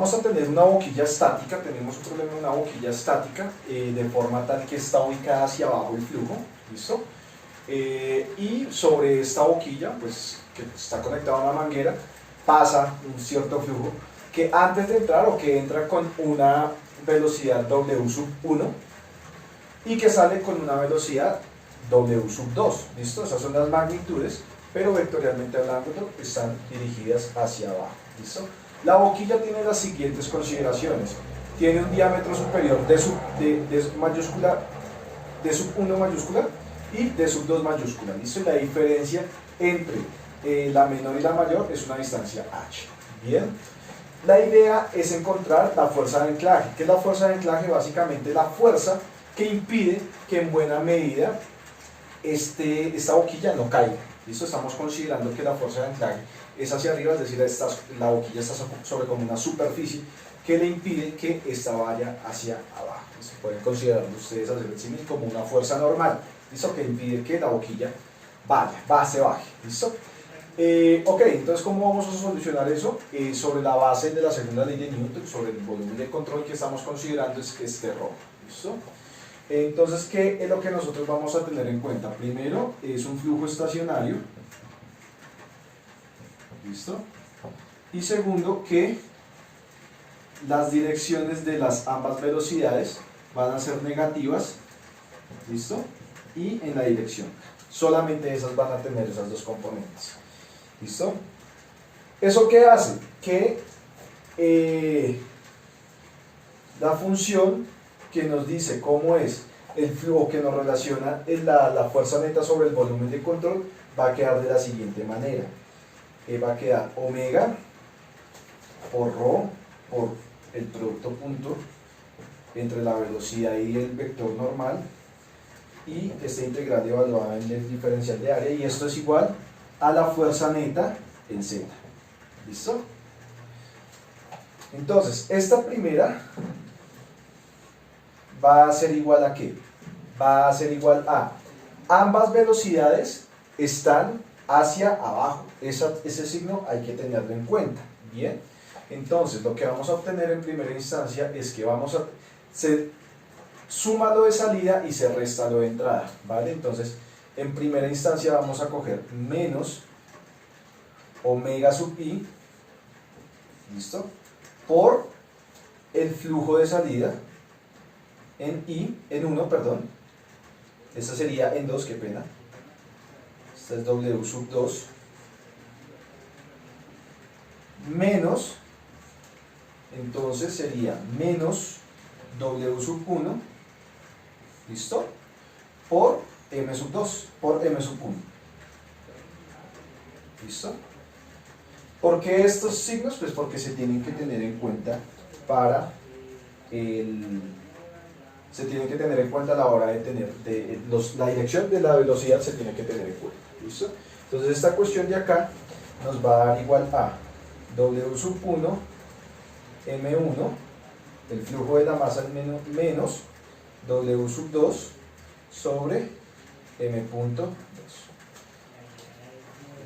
vamos a tener una boquilla estática, tenemos un problema en una boquilla estática, de forma tal que está ubicada hacia abajo el flujo, ¿listo? Y sobre esta boquilla, pues que está conectada a una manguera, pasa un cierto flujo que antes de entrar o que entra con una velocidad W sub 1 y que sale con una velocidad W sub 2, ¿listo? Esas son las magnitudes, pero vectorialmente hablando están dirigidas hacia abajo, ¿listo? La boquilla tiene las siguientes consideraciones: tiene un diámetro superior de sub 1 mayúscula y de sub 2 mayúscula, ¿listo? Y la diferencia entre la menor y la mayor es una distancia h. Bien, la idea es encontrar la fuerza de anclaje. ¿Qué es la fuerza de anclaje? Básicamente la fuerza que impide que en buena medida esta boquilla no caiga, ¿listo? Estamos considerando que la fuerza de anclaje es hacia arriba, es decir, la boquilla está sobre como una superficie que le impide que esta vaya hacia abajo. Se pueden considerar ustedes hacer el símil como una fuerza normal, ¿listo? Que impide que la boquilla se baje, ¿listo? Ok, entonces ¿cómo vamos a solucionar eso? Sobre la base de la segunda ley de Newton, sobre el volumen de control que estamos considerando es este ρ, ¿listo? Entonces, ¿qué es lo que nosotros vamos a tener en cuenta? Primero, es un flujo estacionario, ¿listo? Y segundo, que las direcciones de las ambas velocidades van a ser negativas, ¿listo? Y en la dirección, solamente esas van a tener esas dos componentes, ¿listo? ¿Eso qué hace? Que la función que nos dice cómo es el flujo, que nos relaciona la fuerza neta sobre el volumen de control, va a quedar de la siguiente manera. Va a quedar omega por ρ por el producto punto entre la velocidad y el vector normal, y esta integral evaluada en el diferencial de área, y esto es igual a la fuerza neta en z. ¿Listo? Entonces, esta primera va a ser igual a ¿qué? Va a ser igual a ambas velocidades están hacia abajo. Ese signo hay que tenerlo en cuenta. Bien, entonces lo que vamos a obtener en primera instancia es que se suma lo de salida y se resta lo de entrada, ¿vale? Entonces, en primera instancia vamos a coger menos omega sub i, ¿listo? Por el flujo de salida en 1, perdón. Esta sería en 2, qué pena. Esta es W sub 2 menos, entonces sería menos W sub 1, ¿listo? Por M sub 2, por M sub 1, ¿listo? ¿Por qué estos signos? Pues porque se tienen que tener en cuenta se tiene que tener en cuenta a la hora de tener la dirección de la velocidad, se tiene que tener en cuenta, ¿listo? Entonces esta cuestión de acá nos va a dar igual a W sub 1 M1, el flujo de la masa menos W sub 2 sobre M punto 2.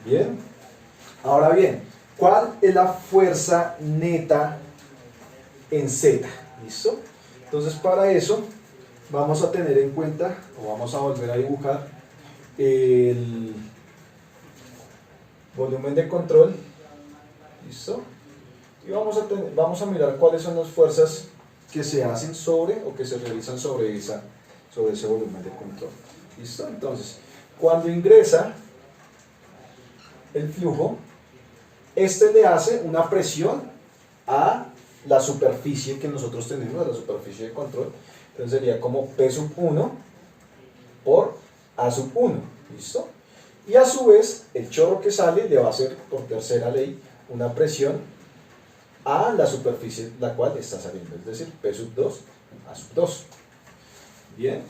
Bien, ahora bien, ¿cuál es la fuerza neta en Z? ¿Listo? Entonces, para eso vamos a tener en cuenta, o vamos a volver a dibujar el volumen de control, ¿listo? Y vamos a mirar cuáles son las fuerzas que se hacen sobre, o que se realizan sobre ese volumen de control, ¿listo? Entonces, cuando ingresa el flujo, le hace una presión a la superficie que nosotros tenemos, a la superficie de control. Entonces sería como P sub 1 por A sub 1, ¿listo? Y a su vez, el chorro que sale le va a hacer, por tercera ley, una presión a la superficie la cual está saliendo, es decir, P sub 2, A sub 2. Bien,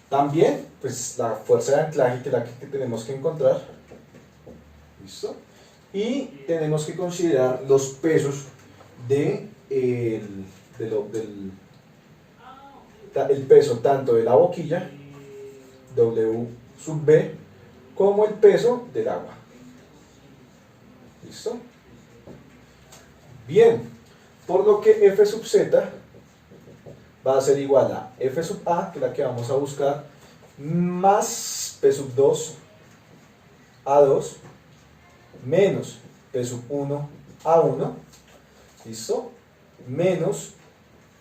también, pues la fuerza de anclaje, que es la que tenemos que encontrar, ¿listo? Y tenemos que considerar los pesos el peso tanto de la boquilla, W sub B, como el peso del agua. ¿Listo? Bien, Por lo que f sub z va a ser igual a f sub a, que es la que vamos a buscar, más p sub 2 a2 menos p sub 1 a1, ¿listo? Menos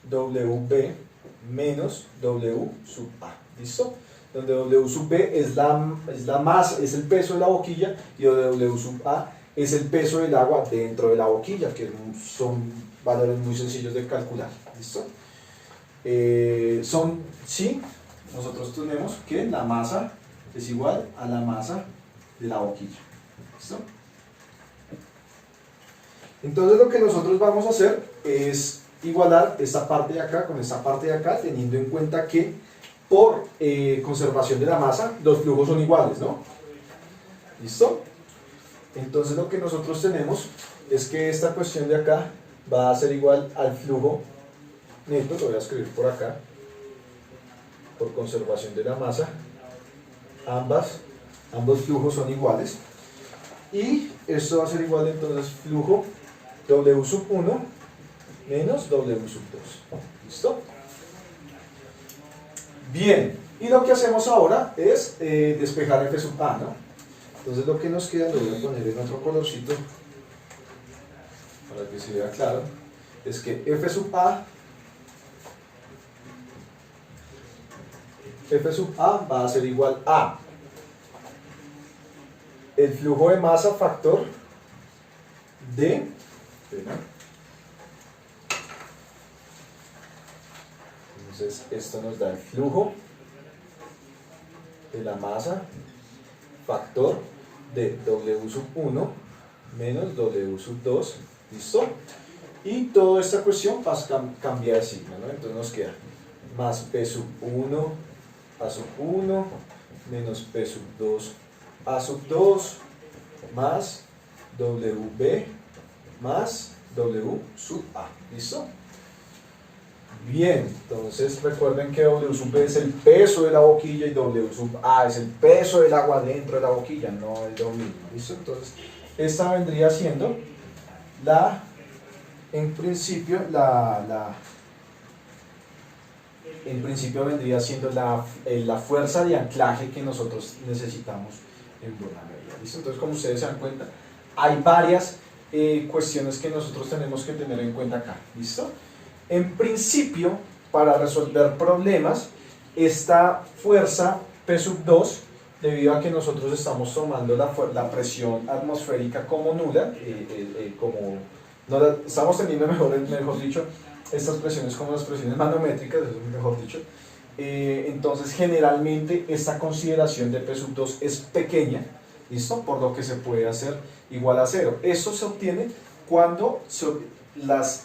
wb menos w sub a, ¿listo? Donde w sub b es la masa, es el peso de la boquilla, y w sub a es el peso del agua dentro de la boquilla, que son valores muy sencillos de calcular, ¿listo? Sí, nosotros tenemos que la masa es igual a la masa de la boquilla, ¿listo? Entonces lo que nosotros vamos a hacer es igualar esta parte de acá con esta parte de acá, teniendo en cuenta que por conservación de la masa los flujos son iguales, ¿no? ¿Listo? Entonces lo que nosotros tenemos es que esta cuestión de acá va a ser igual al flujo neto, lo voy a escribir por acá, por conservación de la masa, ambos flujos son iguales, y esto va a ser igual entonces flujo W sub 1 menos W sub 2, ¿listo? Bien, y lo que hacemos ahora es despejar F sub A, ¿no? Entonces lo que nos queda, lo voy a poner en otro colorcito para que se vea claro, es que F sub A va a ser igual a el flujo de masa factor de, entonces esto nos da el flujo de la masa factor de W sub 1 menos W sub 2, ¿listo? Y toda esta cuestión va a cambiar de signo, ¿no? Entonces nos queda más P sub 1 A sub 1 menos P sub 2 A sub 2 más WB más W sub A, ¿listo? Bien, entonces recuerden que W sub B es el peso de la boquilla y W sub A es el peso del agua dentro de la boquilla, no es lo mismo, ¿listo? Entonces, esta vendría siendo en principio vendría siendo la fuerza de anclaje que nosotros necesitamos en buena medida, ¿listo? Entonces, como ustedes se dan cuenta, hay varias cuestiones que nosotros tenemos que tener en cuenta acá, ¿listo? En principio, para resolver problemas, esta fuerza P sub 2, debido a que nosotros estamos tomando la presión atmosférica como nula, estamos teniendo, mejor dicho, estas presiones como las presiones manométricas, eso es mejor dicho, entonces generalmente esta consideración de P sub 2 es pequeña, ¿listo? Por lo que se puede hacer igual a cero. Esto se obtiene cuando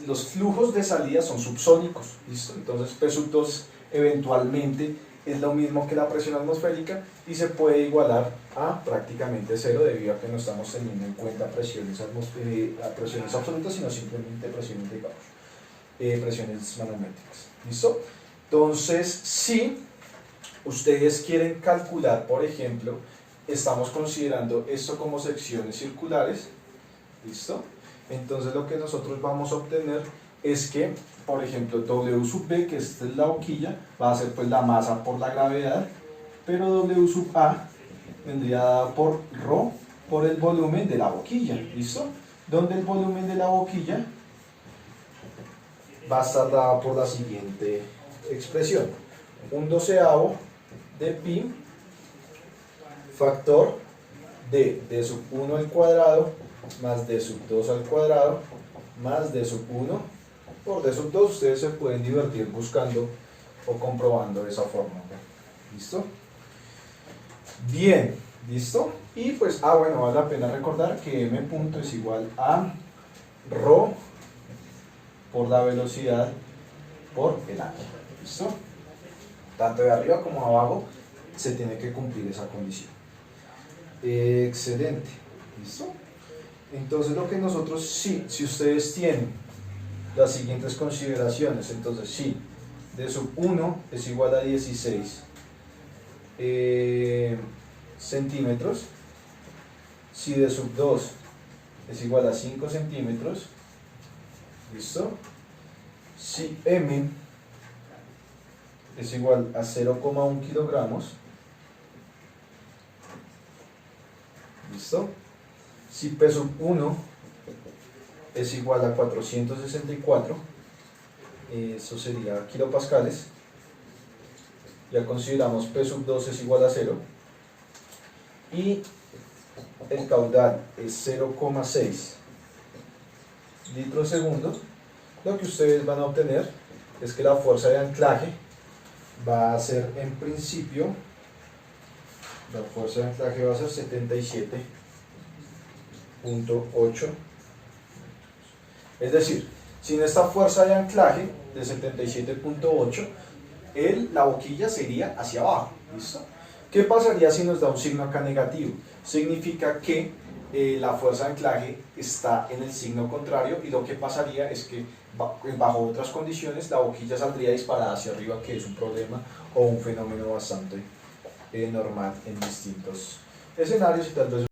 los flujos de salida son subsónicos, ¿listo? Entonces P sub 2 eventualmente es lo mismo que la presión atmosférica y se puede igualar a prácticamente cero debido a que no estamos teniendo en cuenta presiones absolutas, sino simplemente presiones de Gauss, presiones manométricas, ¿listo? Entonces, si ustedes quieren calcular, por ejemplo, estamos considerando esto como secciones circulares, ¿listo? Entonces lo que nosotros vamos a obtener es que, por ejemplo, W sub B, que esta es la boquilla, va a ser pues la masa por la gravedad, pero W sub A vendría dada por ρ, por el volumen de la boquilla, ¿listo? Donde el volumen de la boquilla va a estar dado por la siguiente expresión: 1/12 de pi factor de d sub 1 al cuadrado más d sub 2 al cuadrado más d sub 1 por d sub 2. Ustedes se pueden divertir buscando o comprobando de esa forma, ¿listo? Bien, ¿listo? Y pues, bueno, vale la pena recordar que m punto es igual a ρ por la velocidad por el año, ¿listo? Tanto de arriba como abajo se tiene que cumplir esa condición. Excelente, ¿listo? Entonces lo que nosotros, si ustedes tienen las siguientes consideraciones, entonces si d sub 1 es igual a 16 centímetros, si d sub 2 es igual a 5 centímetros, ¿Listo? Si M es igual a 0,1 kilogramos, ¿listo? Si P sub 1 es igual a 464, eso sería kilopascales, ya consideramos P sub 2 es igual a 0, y el caudal es 0,6 litros segundo, lo que ustedes van a obtener es que la fuerza de anclaje va a ser en principio, la fuerza de anclaje va a ser 77.8. Es decir, sin esta fuerza de anclaje de 77.8, la boquilla se iría hacia abajo. ¿Listo? ¿Qué pasaría si nos da un signo acá negativo? Significa que la fuerza de anclaje está en el signo contrario, y lo que pasaría es que bajo otras condiciones la boquilla saldría disparada hacia arriba, que es un problema o un fenómeno bastante normal en distintos escenarios y tal vez